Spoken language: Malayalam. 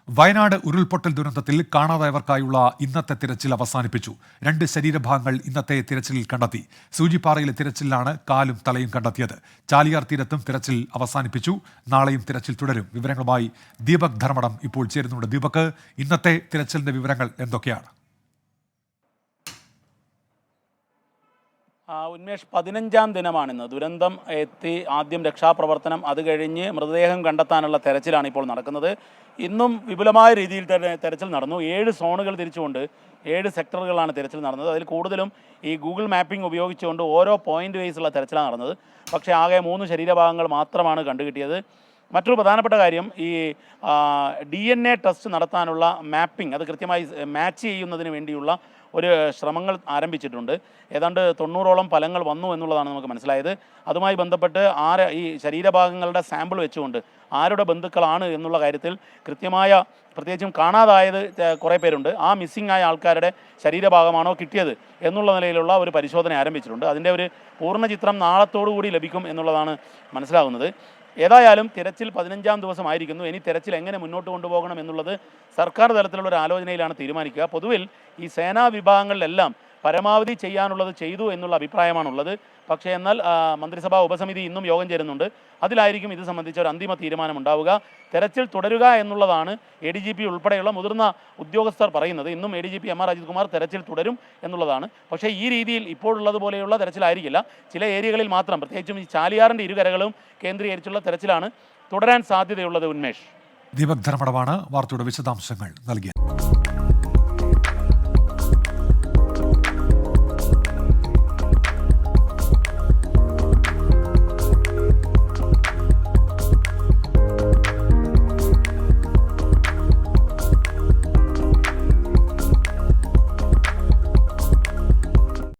വയനാട് ഉരുൾപൊട്ടൽ ദുരന്തത്തിൽ കാണാതായവർക്കായുള്ള ഇന്നത്തെ തിരച്ചിൽ അവസാനിപ്പിച്ചു. 2 ശരീരഭാഗങ്ങൾ ഇന്നത്തെ തിരച്ചിലിൽ കണ്ടെത്തി. സൂചിപ്പാറയിലെ തിരച്ചിലാണ് കാലും തലയും കണ്ടെത്തിയത്. ചാലിയാർ തീരത്തും തിരച്ചിൽ അവസാനിപ്പിച്ചു. നാളെയും തിരച്ചിൽ തുടരും. വിവരങ്ങളുമായി ദീപക് ധർമ്മടം ഇപ്പോൾ ചേരുന്നുണ്ട്. ദീപക്, ഇന്നത്തെ തിരച്ചിലിന്റെ വിവരങ്ങൾ എന്തൊക്കെയാണ്? ഉന്മേഷ്, 15ാം ദിനമാണിന്ന്. ദുരന്തം എത്തി ആദ്യം രക്ഷാപ്രവർത്തനം, അത് കഴിഞ്ഞ് മൃതദേഹം കണ്ടെത്താനുള്ള തെരച്ചിലാണ് ഇപ്പോൾ നടക്കുന്നത്. ഇന്നും വിപുലമായ രീതിയിൽ തന്നെ തെരച്ചിൽ നടന്നു. 7 സോണുകൾ തിരിച്ചുകൊണ്ട് 7 സെക്ടറുകളാണ് തെരച്ചിൽ നടന്നത്. അതിൽ കൂടുതലും ഈ ഗൂഗിൾ മാപ്പിംഗ് ഉപയോഗിച്ചുകൊണ്ട് ഓരോ പോയിന്റ് വൈസുള്ള തെരച്ചിലാണ് നടന്നത്. പക്ഷേ ആകെ 3 ശരീരഭാഗങ്ങൾ മാത്രമാണ് കണ്ടുകിട്ടിയത്. മറ്റൊരു പ്രധാനപ്പെട്ട കാര്യം, ഈ DNA ടെസ്റ്റ് നടത്താനുള്ള മാപ്പിംഗ്, അത് കൃത്യമായി മാച്ച് ചെയ്യുന്നതിന് വേണ്ടിയുള്ള ഒരു ശ്രമങ്ങൾ ആരംഭിച്ചിട്ടുണ്ട്. ഏതാണ്ട് 90ഓളം ഫലങ്ങൾ വന്നു എന്നുള്ളതാണ് നമുക്ക് മനസ്സിലായത്. അതുമായി ബന്ധപ്പെട്ട് ഈ ശരീരഭാഗങ്ങളുടെ സാമ്പിൾ വെച്ചുകൊണ്ട് ആരുടെ ബന്ധുക്കളാണ് എന്നുള്ള കാര്യത്തിൽ കൃത്യമായ, പ്രത്യേകിച്ചും കാണാതായത് കുറേ പേരുണ്ട്, ആ മിസ്സിംഗ് ആയ ആൾക്കാരുടെ ശരീരഭാഗമാണോ കിട്ടിയത് എന്നുള്ള നിലയിലുള്ള ഒരു പരിശോധന ആരംഭിച്ചിട്ടുണ്ട്. അതിൻ്റെ ഒരു പൂർണ്ണ ചിത്രം നാളത്തോടുകൂടി ലഭിക്കും എന്നുള്ളതാണ് മനസ്സിലാകുന്നത്. ഏതായാലും തിരച്ചിൽ 15ാം ദിവസമായിരിക്കുന്നു. ഇനി തിരച്ചിൽ എങ്ങനെ മുന്നോട്ട് കൊണ്ടുപോകണം എന്നുള്ളത് സർക്കാർ തലത്തിലുള്ള ഒരു ആലോചനയിലാണ് തീരുമാനിക്കുക. പൊതുവിൽ ഈ സേനാ വിഭാഗങ്ങളിലെല്ലാം പരമാവധി ചെയ്യാനുള്ളത് ചെയ്തു എന്നുള്ള അഭിപ്രായമാണുള്ളത്. പക്ഷേ എന്നാൽ മന്ത്രിസഭാ ഉപസമിതി ഇന്നും യോഗം ചേരുന്നുണ്ട്. അതിലായിരിക്കും ഇത് സംബന്ധിച്ച ഒരു അന്തിമ തീരുമാനമുണ്ടാവുക. തെരച്ചിൽ തുടരുക എന്നുള്ളതാണ് ADGP ഉൾപ്പെടെയുള്ള മുതിർന്ന ഉദ്യോഗസ്ഥർ പറയുന്നത്. ഇന്നും ADGP MR അജിത് കുമാർ തെരച്ചിൽ തുടരും എന്നുള്ളതാണ്. പക്ഷേ ഈ രീതിയിൽ ഇപ്പോഴുള്ളതുപോലെയുള്ള തെരച്ചിലായിരിക്കില്ല. ചില ഏരിയകളിൽ മാത്രം, പ്രത്യേകിച്ചും ഈ ചാലിയാറിൻ്റെ ഇരുകരകളും കേന്ദ്രീകരിച്ചുള്ള തെരച്ചിലാണ് തുടരാൻ സാധ്യതയുള്ളത്. ഉന്മേഷ്, ദീപക് ധർമ്മടമാണ് വാർത്തയുടെ വിശദാംശങ്ങൾ നൽകിയത്.